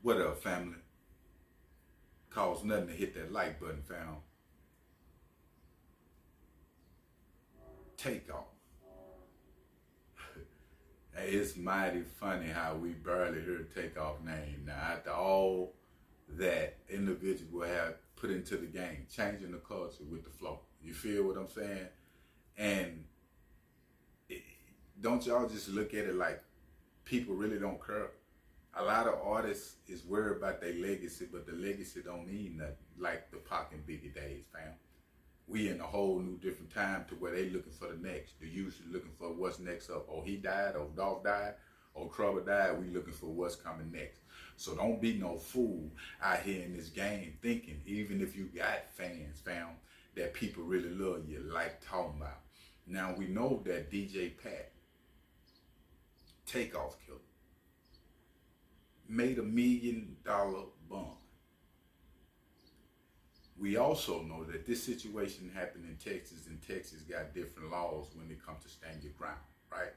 What up, family? Costs nothing to hit that like button, fam. Takeoff. Hey, it's mighty funny how we barely hear Takeoff name now. After all that individual have put into the game, changing the culture with the flow. You feel what I'm saying? And it, don't y'all just look at it like people really don't care? A lot of artists is worried about their legacy, but the legacy don't mean nothing like the Pac and Biggie days, fam. We in a whole new different time to where they looking for the next. They're usually looking for what's next up. Oh, he died, or Dolph died, or Trouble died. We looking for what's coming next. So don't be no fool out here in this game thinking, even if you got fans, fam, that people really love you, like talking about. Now we know that DJ Pat, Takeoff killer, made $1 million bond. We also know that this situation happened in Texas, and Texas got different laws when it comes to stand your ground, right?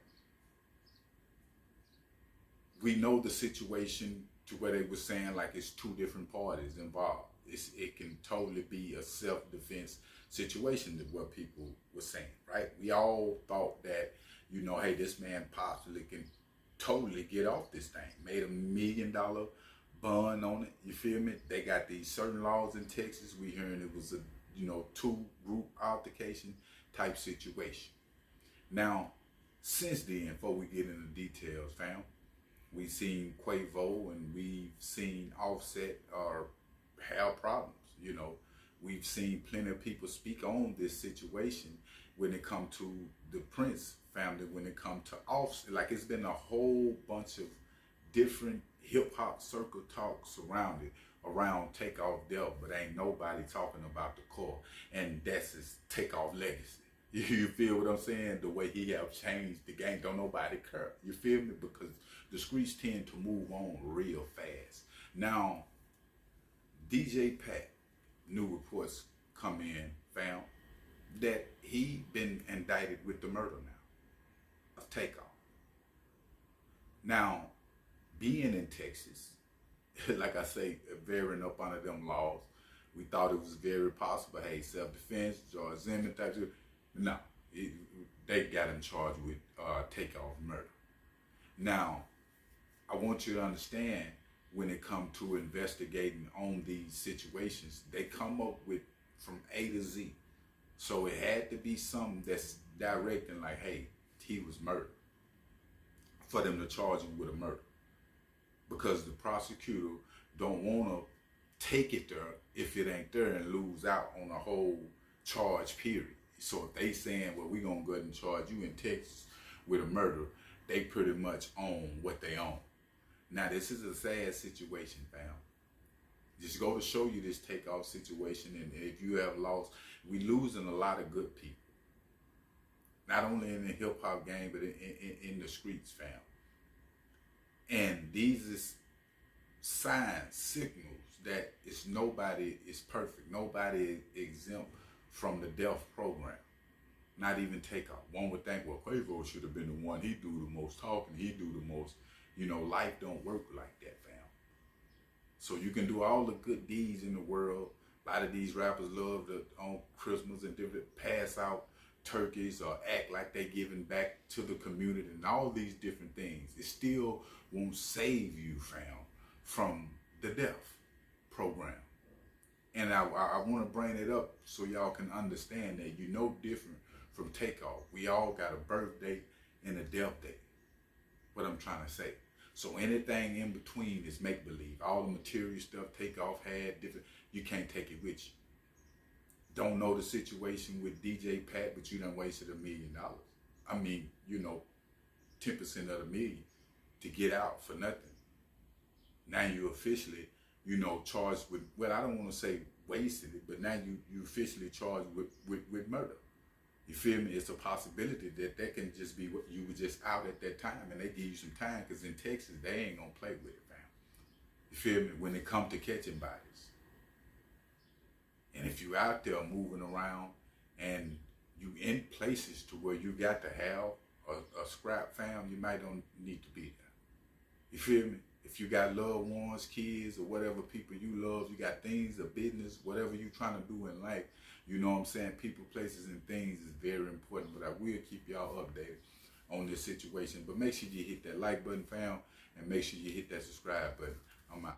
We know the situation to where they were saying like it's two different parties involved. It can totally be a self-defense situation that what people were saying, right? We all thought that, hey, this man possibly can totally get off this thing. Made $1 million bond on it. You feel me? They got these certain laws in Texas. We hearing it was a two group altercation type situation. Now, since then, before we get into details, fam, we've seen Quavo and we've seen Offset have problems. We've seen plenty of people speak on this situation when it come to the Prince family, when it come to Offset. Like, it's been a whole bunch of different hip-hop circle talks around Takeoff death, but ain't nobody talking about the core, and that's his Takeoff legacy. You feel what I'm saying? The way he have changed the game, don't nobody care. You feel me? Because the streets tend to move on real fast. Now, DJ Pat, new reports come in, fam, that he been indicted with the murder now of Takeoff. Now, being in Texas, like I say, varying up under them laws, we thought it was very possible, hey, self-defense, George Zimmerman type of. No, they got him charged with Takeoff murder. Now, I want you to understand, when it comes to investigating on these situations, they come up with from A to Z. So it had to be something that's directing like, hey, he was murdered, for them to charge him with a murder. Because the prosecutor don't want to take it there if it ain't there and lose out on a whole charge period. So if they saying, well, we gonna go ahead and charge you in Texas with a murder, they pretty much own what they own. Now, this is a sad situation, fam. Just go to show you this Takeoff situation, and if you have lost, we losing a lot of good people. Not only in the hip hop game, but in the streets, fam. And these is signs, signals that nobody is perfect. Nobody is exempt from the death program. Not even Takeoff. One would think, well, Quavo should have been the one. He do the most talking. He do the most. Life don't work like that, fam. So you can do all the good deeds in the world. A lot of these rappers love to, on Christmas and different, pass out turkeys or act like they giving back to the community and all these different things. It still won't save you, fam, from the death program. And I want to bring it up so y'all can understand that different from Takeoff. We all got a birth date and a death date. What I'm trying to say. So anything in between is make-believe. All the material stuff Takeoff had, different, you can't take it with you. Don't know the situation with DJ Pat, but you done wasted $1 million. I mean, 10% of the million to get out for nothing. Now you officially, charged with, well, I don't want to say wasted it, but now you officially charged with murder. You feel me? It's a possibility that can just be what you were just out at that time, and they give you some time, because in Texas, they ain't going to play with it, fam. You feel me? When it comes to catching bodies. And if you out there moving around and you in places to where you got to have a scrap, fam, you might don't need to be there. You feel me? if you got loved ones, kids, or whatever people you love, you got things, a business, whatever you trying to do in life, you know what I'm saying? People, places, and things is very important. But I will keep y'all updated on this situation. But make sure you hit that like button, fam, and make sure you hit that subscribe button. I'm out.